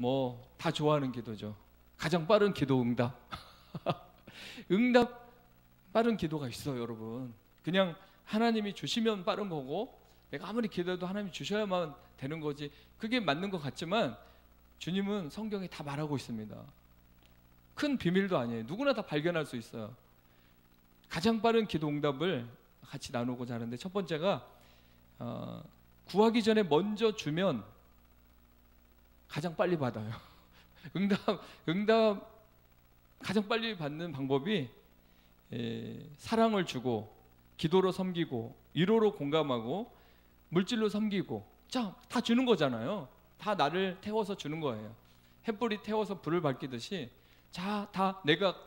뭐 다 좋아하는 기도죠. 가장 빠른 기도 응답. 응답 빠른 기도가 있어요, 여러분. 그냥 하나님이 주시면 빠른 거고, 내가 아무리 기도해도 하나님이 주셔야만 되는 거지. 그게 맞는 것 같지만 주님은 성경에 다 말하고 있습니다. 큰 비밀도 아니에요. 누구나 다 발견할 수 있어요. 가장 빠른 기도 응답을 같이 나누고자 하는데, 첫 번째가 구하기 전에 먼저 주면 가장 빨리 받아요. 응답 가장 빨리 받는 방법이 사랑을 주고, 기도로 섬기고, 위로로 공감하고, 물질로 섬기고, 자, 다 주는 거잖아요. 다 나를 태워서 주는 거예요. 햇불이 태워서 불을 밝히듯이, 자, 다 내가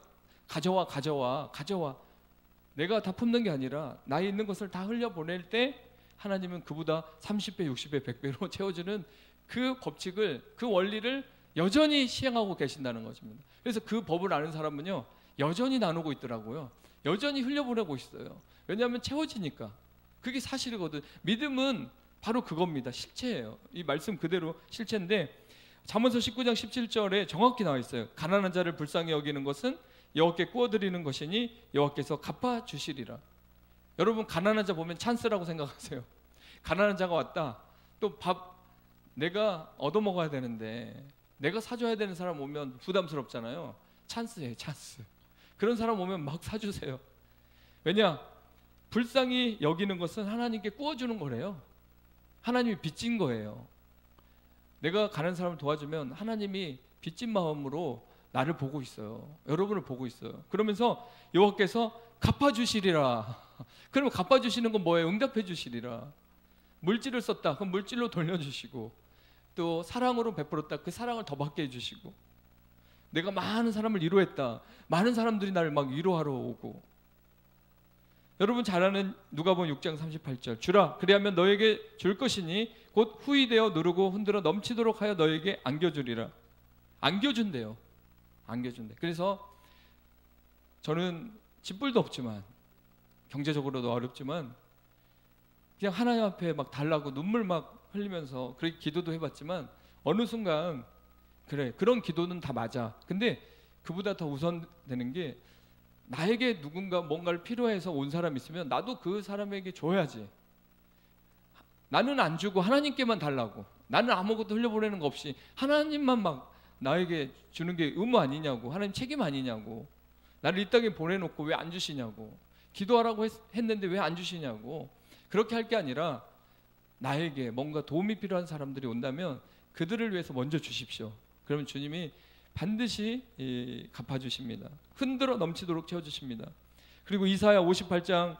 가져와. 내가 다 품는 게 아니라 나에 있는 것을 다 흘려보낼 때 하나님은 그보다 30배, 60배, 100배로 채워주는 그 법칙을, 그 원리를 여전히 시행하고 계신다는 것입니다. 그래서 그 법을 아는 사람은요, 여전히 나누고 있더라고요. 여전히 흘려보내고 있어요. 왜냐하면 채워지니까. 그게 사실이거든. 믿음은 바로 그겁니다. 실체예요. 이 말씀 그대로 실체인데, 잠언서 19장 17절에 정확히 나와 있어요. 가난한 자를 불쌍히 여기는 것은 여호와께 구워드리는 것이니 여호와께서 갚아주시리라. 여러분, 가난한 자 보면 찬스라고 생각하세요. 가난한 자가 왔다. 또 밥 내가 얻어먹어야 되는데 내가 사줘야 되는 사람 오면 부담스럽잖아요. 찬스예요, 찬스. 그런 사람 오면 막 사주세요. 왜냐? 불쌍히 여기는 것은 하나님께 구워주는 거래요. 하나님이 빚진 거예요. 내가 가난한 사람을 도와주면 하나님이 빚진 마음으로 나를 보고 있어요. 여러분을 보고 있어요. 그러면서 여호와께서 갚아주시리라. 그러면 갚아주시는 건 뭐예요? 응답해 주시리라. 물질을 썼다. 그럼 물질로 돌려주시고, 또 사랑으로 베풀었다. 그 사랑을 더 받게 해주시고, 내가 많은 사람을 위로했다. 많은 사람들이 나를 막 위로하러 오고. 여러분 잘 아는 누가복음 6장 38절, 주라 그리하면 너에게 줄 것이니 곧 후이되어 누르고 흔들어 넘치도록 하여 너에게 안겨주리라. 안겨준대요. 안겨준대. 그래서 저는 집불도 없지만, 경제적으로도 어렵지만, 그냥 하나님 앞에 막 달라고 눈물 막 흘리면서 그렇게 기도도 해봤지만, 어느 순간 그래, 그런 기도는 다 맞아. 근데 그보다 더 우선되는 게, 나에게 누군가 뭔가를 필요해서 온 사람이 있으면 나도 그 사람에게 줘야지. 나는 안 주고 하나님께만 달라고, 나는 아무것도 흘려보내는 거 없이 하나님만 막 나에게 주는 게 의무 아니냐고, 하나님 책임 아니냐고, 나를 이 땅에 보내놓고 왜 안 주시냐고, 기도하라고 했는데 왜 안 주시냐고. 그렇게 할 게 아니라 나에게 뭔가 도움이 필요한 사람들이 온다면 그들을 위해서 먼저 주십시오. 그러면 주님이 반드시 갚아주십니다. 흔들어 넘치도록 채워주십니다. 그리고 이사야 58장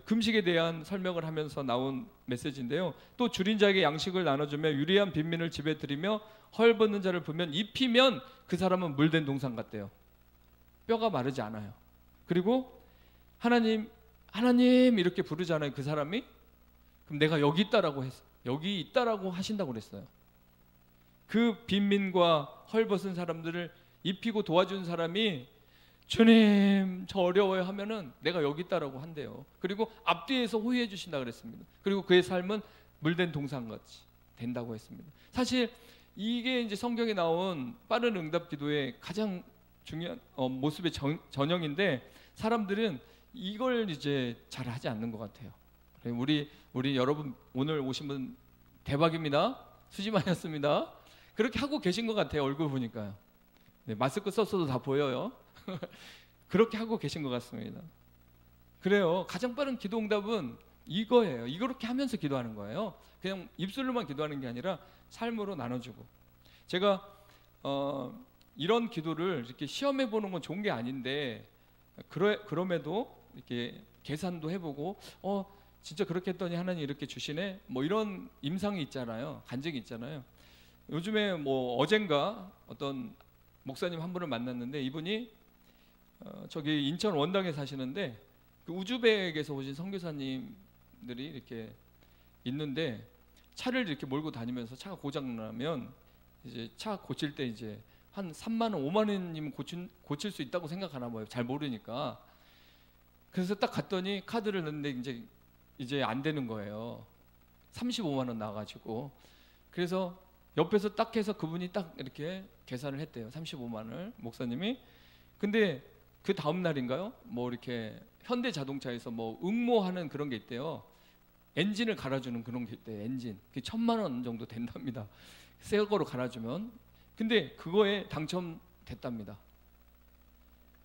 금식에 대한 설명을 하면서 나온 메시지인데요, 또 줄인 자에게 양식을 나눠주며 유리한 빈민을 집에 들이며 헐벗는 자를 보면 입히면 그 사람은 물된 동산 같대요. 뼈가 마르지 않아요. 그리고 하나님 이렇게 부르잖아요, 그 사람이. 그럼 내가 여기 있다라고 했어. 여기 있다라고 하신다고 그랬어요. 그 빈민과 헐벗은 사람들을 입히고 도와준 사람이 주님 저 어려워요 하면은 내가 여기 있다라고 한대요. 그리고 앞뒤에서 호의해 주신다 그랬습니다. 그리고 그의 삶은 물된 동산같이 된다고 했습니다. 사실 이게 이제 성경에 나온 빠른 응답 기도의 가장 중요한 모습의 전형인데, 사람들은 이걸 이제 잘 하지 않는 것 같아요. 우리 여러분 오늘 오신 분 대박입니다. 수지 많이 왔습니다. 그렇게 하고 계신 것 같아요. 얼굴 보니까요. 네, 마스크 썼어도 다 보여요. 그렇게 하고 계신 것 같습니다. 그래요. 가장 빠른 기도 응답은 이거예요. 이렇게 하면서 기도하는 거예요. 그냥 입술로만 기도하는 게 아니라 삶으로 나눠주고. 제가 이런 기도를 이렇게 시험해 보는 건 좋은 게 아닌데, 그럼에도 이렇게 계산도 해보고, 진짜 그렇게 했더니 하나님 이렇게 주시네, 뭐 이런 임상이 있잖아요. 간증이 있잖아요. 요즘에 뭐 어젠가 어떤 목사님 한 분을 만났는데, 이분이 저기 인천 원당에 사시는데, 그 우즈벡에서 오신 선교사님들이 이렇게 있는데, 차를 이렇게 몰고 다니면서 차가 고장 나면 이제 차 고칠 때 이제 한 3만 원, 5만 원이면 고칠 수 있다고 생각하나 봐요. 잘 모르니까. 그래서 딱 갔더니 카드를 넣는데 이제 안 되는 거예요. 35만 원 나와가지고. 그래서 옆에서 딱 해서 그분이 딱 이렇게 계산을 했대요. 35만을 목사님이. 근데 그 다음 날인가요? 뭐 이렇게 현대 자동차에서 뭐 응모하는 그런 게 있대요. 엔진을 갈아주는 그런 게 있대요. 엔진. 그게 1,000만 원 정도 된답니다. 새 거로 갈아주면. 근데 그거에 당첨됐답니다.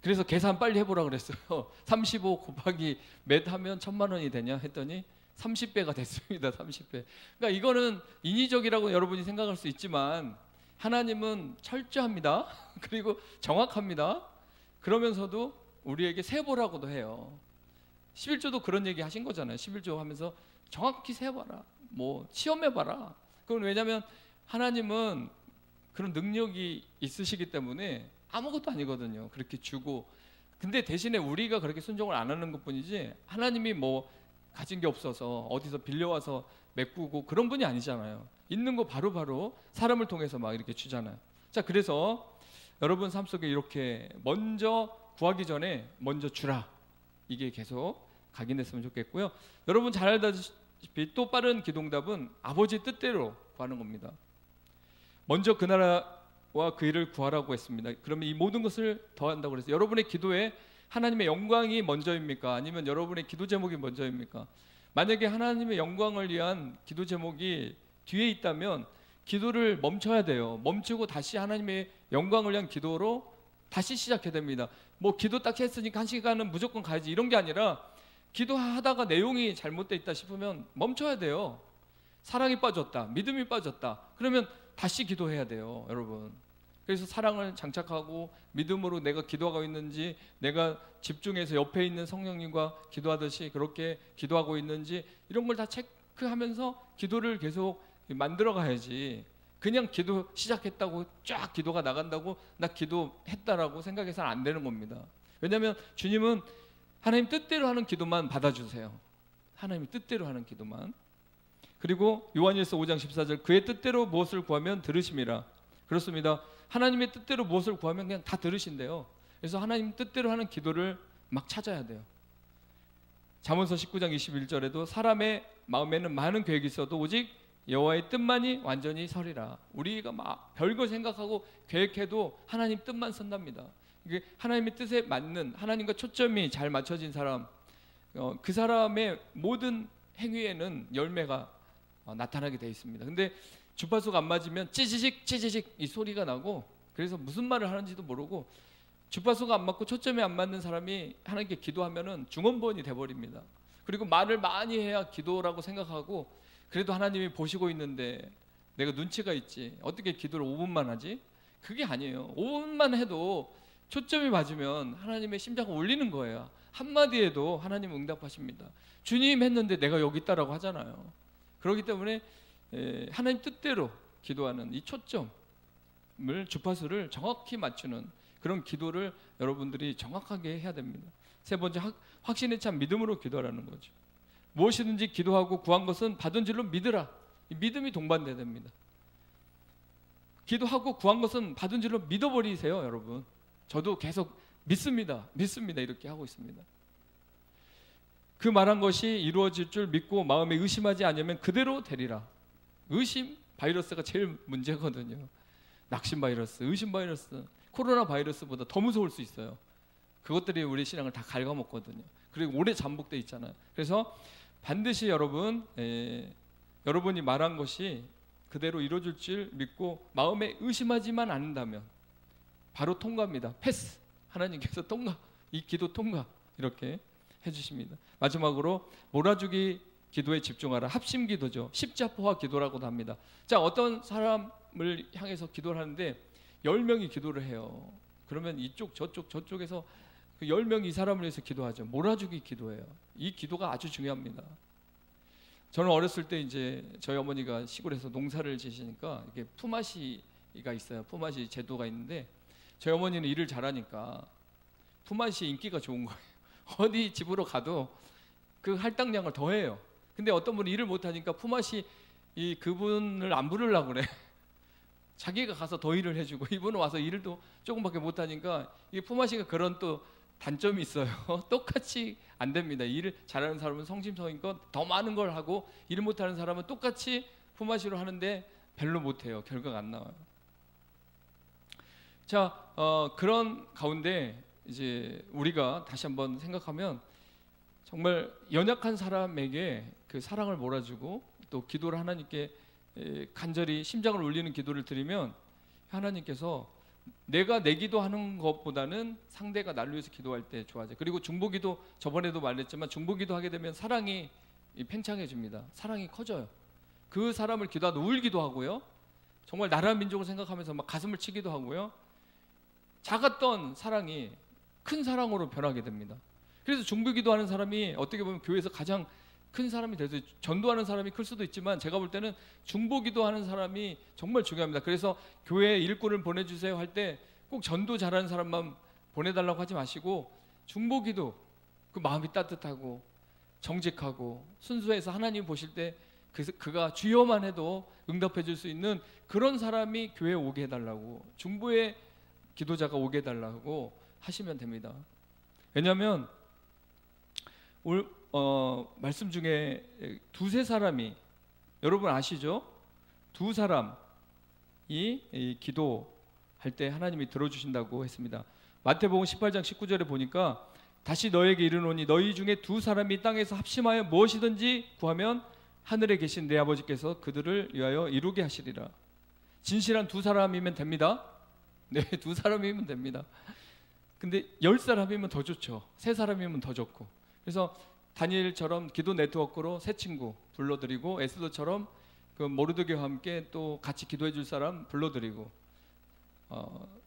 그래서 계산 빨리 해보라 그랬어요. 35 곱하기 몇 하면 1,000만 원이 되냐 했더니 30배가 됐습니다. 30배. 그러니까 이거는 인위적이라고 여러분이 생각할 수 있지만 하나님은 철저합니다. 그리고 정확합니다. 그러면서도 우리에게 세보라고도 해요. 11조도 그런 얘기 하신 거잖아요. 11조 하면서 정확히 세봐라. 뭐 시험해봐라. 그건 왜냐하면 하나님은 그런 능력이 있으시기 때문에 아무것도 아니거든요. 그렇게 주고. 근데 대신에 우리가 그렇게 순종을 안 하는 것뿐이지 하나님이 뭐 가진 게 없어서 어디서 빌려와서 메꾸고 그런 분이 아니잖아요. 있는 거 바로바로 사람을 통해서 막 이렇게 주잖아요. 자, 그래서 여러분 삶 속에 이렇게 먼저 구하기 전에 먼저 주라. 이게 계속 각인됐으면 좋겠고요. 여러분 잘 알다시피 또 빠른 기도응답은 아버지 뜻대로 구하는 겁니다. 먼저 그 나라와 그 일을 구하라고 했습니다. 그러면 이 모든 것을 더한다고 그랬어요. 여러분의 기도에 하나님의 영광이 먼저입니까? 아니면 여러분의 기도 제목이 먼저입니까? 만약에 하나님의 영광을 위한 기도 제목이 뒤에 있다면 기도를 멈춰야 돼요. 멈추고 다시 하나님의 영광을 위한 기도로 다시 시작해야 됩니다. 뭐 기도 딱 했으니까 1시간은 무조건 가야지 이런 게 아니라 기도하다가 내용이 잘못되어 있다 싶으면 멈춰야 돼요. 사랑이 빠졌다, 믿음이 빠졌다. 그러면 다시 기도해야 돼요, 여러분. 그래서 사랑을 장착하고 믿음으로 내가 기도하고 있는지, 내가 집중해서 옆에 있는 성령님과 기도하듯이 그렇게 기도하고 있는지 이런 걸 다 체크하면서 기도를 계속 만들어 가야지. 그냥 기도 시작했다고 쫙 기도가 나간다고 나 기도했다라고 생각해서는 안 되는 겁니다. 왜냐하면 주님은 하나님 뜻대로 하는 기도만 받아주세요. 하나님 뜻대로 하는 기도만. 그리고 요한일서 5장 14절 그의 뜻대로 무엇을 구하면 들으심이라. 그렇습니다. 하나님의 뜻대로 무엇을 구하면 그냥 다 들으신대요. 그래서 하나님 뜻대로 하는 기도를 막 찾아야 돼요. 잠언서 19장 21절에도 사람의 마음에는 많은 계획이 있어도 오직 여호와의 뜻만이 완전히 서리라. 우리가 막 별거 생각하고 계획해도 하나님 뜻만 선답니다. 이게 하나님의 뜻에 맞는, 하나님과 초점이 잘 맞춰진 사람, 그 사람의 모든 행위에는 열매가 나타나게 되어 있습니다. 근데 주파수가 안 맞으면 찌지직 찌지직 이 소리가 나고, 그래서 무슨 말을 하는지도 모르고 주파수가 안 맞고 초점이 안 맞는 사람이 하나님께 기도하면은 중언부언이 돼버립니다. 그리고 말을 많이 해야 기도라고 생각하고, 그래도 하나님이 보시고 있는데 내가 눈치가 있지 어떻게 기도를 5분만 하지? 그게 아니에요. 5분만 해도 초점이 맞으면 하나님의 심장을 울리는 거예요. 한마디 해도 하나님 응답하십니다. 주님 했는데 내가 여기 있다라고 하잖아요. 그렇기 때문에 하나님 뜻대로 기도하는 이 초점을, 주파수를 정확히 맞추는 그런 기도를 여러분들이 정확하게 해야 됩니다. 세 번째, 확신에 찬 믿음으로 기도하라는 거죠. 무엇이든지 기도하고 구한 것은 받은 줄로 믿으라. 이 믿음이 동반돼야 됩니다. 기도하고 구한 것은 받은 줄로 믿어버리세요, 여러분. 저도 계속 믿습니다 이렇게 하고 있습니다. 그 말한 것이 이루어질 줄 믿고 마음에 의심하지 않으면 그대로 되리라. 의심 바이러스가 제일 문제거든요. 낙심 바이러스, 의심 바이러스, 코로나 바이러스보다 더 무서울 수 있어요. 그것들이 우리 신앙을 다 갉아먹거든요. 그리고 오래 잠복돼 있잖아요. 그래서 반드시 여러분이 말한 것이 그대로 이루어질 줄 믿고 마음에 의심하지만 않는다면 바로 통과입니다. 패스. 하나님께서 통과, 이 기도 통과 이렇게 해주십니다. 마지막으로 몰아주기 기도에 집중하라. 합심 기도죠. 십자포화 기도라고도 합니다. 자, 어떤 사람을 향해서 기도를 하는데 10명이 기도를 해요. 그러면 이쪽 저쪽에서 그 10명이 이 사람을 위해서 기도하죠. 몰아주기 기도예요. 이 기도가 아주 중요합니다. 저는 어렸을 때 이제 저희 어머니가 시골에서 농사를 지시니까 이게 품앗이가 있어요. 품앗이 제도가 있는데 저희 어머니는 일을 잘하니까 품앗이 인기가 좋은 거예요. 어디 집으로 가도 그 할당량을 더해요. 근데 어떤 분이 일을 못하니까 품앗이 그분을 안 부르려고 그래. 자기가 가서 더 일을 해주고 이분은 와서 일을 또 조금밖에 못하니까 이 품앗이가 그런 또 단점이 있어요. 똑같이 안 됩니다. 일을 잘하는 사람은 성심성의껏 더 많은 걸 하고 일 못하는 사람은 똑같이 품앗이로 하는데 별로 못해요. 결과가 안 나와요. 자, 그런 가운데 이제 우리가 다시 한번 생각하면 정말 연약한 사람에게 그 사랑을 몰아주고 또 기도를 하나님께 간절히 심장을 울리는 기도를 드리면 하나님께서 내가 내 기도하는 것보다는 상대가 나를 위해서 기도할 때 좋아져요. 그리고 중보기도 저번에도 말했지만 중보기도 하게 되면 사랑이 팽창해집니다. 사랑이 커져요. 그 사람을 기도하다 울기도 하고요. 정말 나라 민족을 생각하면서 막 가슴을 치기도 하고요. 작았던 사랑이 큰 사랑으로 변하게 됩니다. 그래서 중보기도 하는 사람이 어떻게 보면 교회에서 가장 큰 사람이 돼서 전도하는 사람이 클 수도 있지만 제가 볼 때는 중보기도 하는 사람이 정말 중요합니다. 그래서 교회에 일꾼을 보내주세요 할 때 꼭 전도 잘하는 사람만 보내달라고 하지 마시고 중보기도 그 마음이 따뜻하고 정직하고 순수해서 하나님 보실 때 그가 주여만 해도 응답해 줄 수 있는 그런 사람이 교회에 오게 해달라고, 중보의 기도자가 오게 해달라고 하시면 됩니다. 왜냐하면 말씀 중에 두세 사람이, 여러분 아시죠? 두 사람이 기도할 때 하나님이 들어주신다고 했습니다. 마태복음 18장 19절에 보니까 다시 너에게 이르노니 너희 중에 두 사람이 땅에서 합심하여 무엇이든지 구하면 하늘에 계신 내 아버지께서 그들을 위하여 이루게 하시리라. 진실한 두 사람이면 됩니다. 네, 두 사람이면 됩니다. 근데 10사람이면 더 좋죠. 3사람이면 더 좋고. 그래서 다니엘처럼 기도 네트워크로 세 친구 불러드리고, 에스더처럼 그 모르드게와 함께 또 같이 기도해 줄 사람 불러드리고,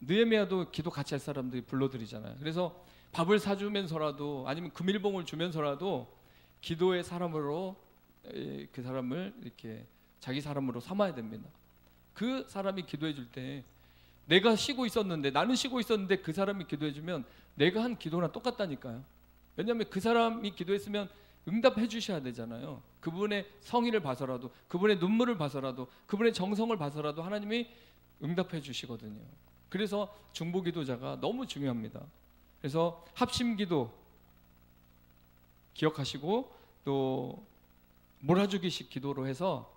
느헤미야도 기도 같이 할 사람들이 불러드리잖아요. 그래서 밥을 사주면서라도 아니면 금일봉을 주면서라도 기도의 사람으로 그 사람을 이렇게 자기 사람으로 삼아야 됩니다. 그 사람이 기도해 줄 때 내가 쉬고 있었는데, 나는 쉬고 있었는데 그 사람이 기도해 주면 내가 한 기도랑 똑같다니까요. 왜냐하면 그 사람이 기도했으면 응답해 주셔야 되잖아요. 그분의 성의를 봐서라도, 그분의 눈물을 봐서라도, 그분의 정성을 봐서라도 하나님이 응답해 주시거든요. 그래서 중보기도자가 너무 중요합니다. 그래서 합심기도 기억하시고 또 몰아주기식 기도로 해서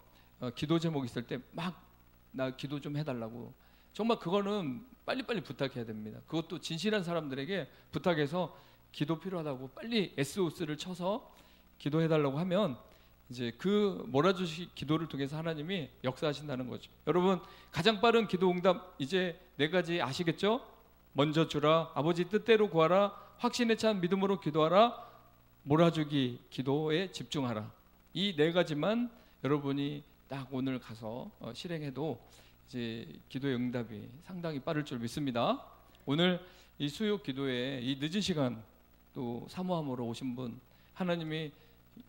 기도 제목 있을 때 막 나 기도 좀 해달라고, 정말 그거는 빨리빨리 부탁해야 됩니다. 그것도 진실한 사람들에게 부탁해서 기도 필요하다고 빨리 SOS를 쳐서 기도해달라고 하면 이제 그 몰아주시 기도를 통해서 하나님이 역사하신다는 거죠. 여러분, 가장 빠른 기도 응답 이제 4가지 아시겠죠? 먼저 주라, 아버지 뜻대로 구하라, 확신에 찬 믿음으로 기도하라, 몰아주기 기도에 집중하라. 이 4가지만 여러분이 딱 오늘 가서 실행해도 이제 기도의 응답이 상당히 빠를 줄 믿습니다. 오늘 이 수요 기도에 이 늦은 시간 또 사모함으로 오신 분, 하나님이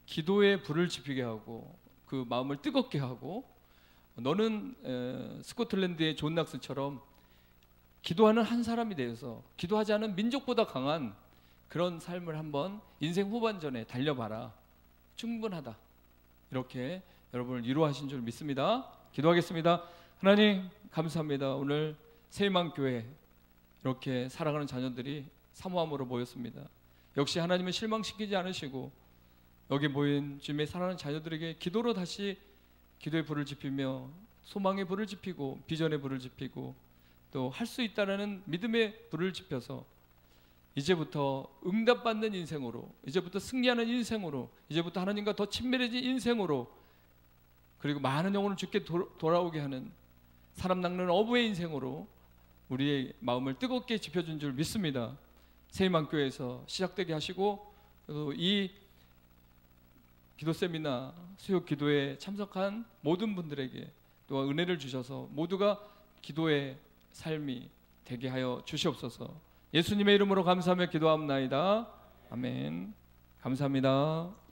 기도에 불을 지피게 하고 그 마음을 뜨겁게 하고, 너는 스코틀랜드의 존 낙스처럼 기도하는 한 사람이 되어서 기도하지 않은 민족보다 강한 그런 삶을 한번 인생 후반전에 달려봐라. 충분하다. 이렇게 여러분을 위로하신 줄 믿습니다. 기도하겠습니다. 하나님 감사합니다. 오늘 새희망교회 이렇게 살아가는 자녀들이 사모함으로 모였습니다. 역시 하나님은 실망시키지 않으시고 여기 모인 주님의 사랑하는 자녀들에게 기도로 다시 기도의 불을 지피며 소망의 불을 지피고 비전의 불을 지피고 또 할 수 있다라는 믿음의 불을 지펴서 이제부터 응답받는 인생으로, 이제부터 승리하는 인생으로, 이제부터 하나님과 더 친밀해진 인생으로, 그리고 많은 영혼을 주께 돌아오게 하는 사람 낚는 어부의 인생으로 우리의 마음을 뜨겁게 지펴준 줄 믿습니다. 새희망교회에서 시작되게 하시고 또 이 기도 세미나 수요 기도에 참석한 모든 분들에게 또한 은혜를 주셔서 모두가 기도의 삶이 되게 하여 주시옵소서. 예수님의 이름으로 감사하며 기도합나이다. 아멘. 감사합니다.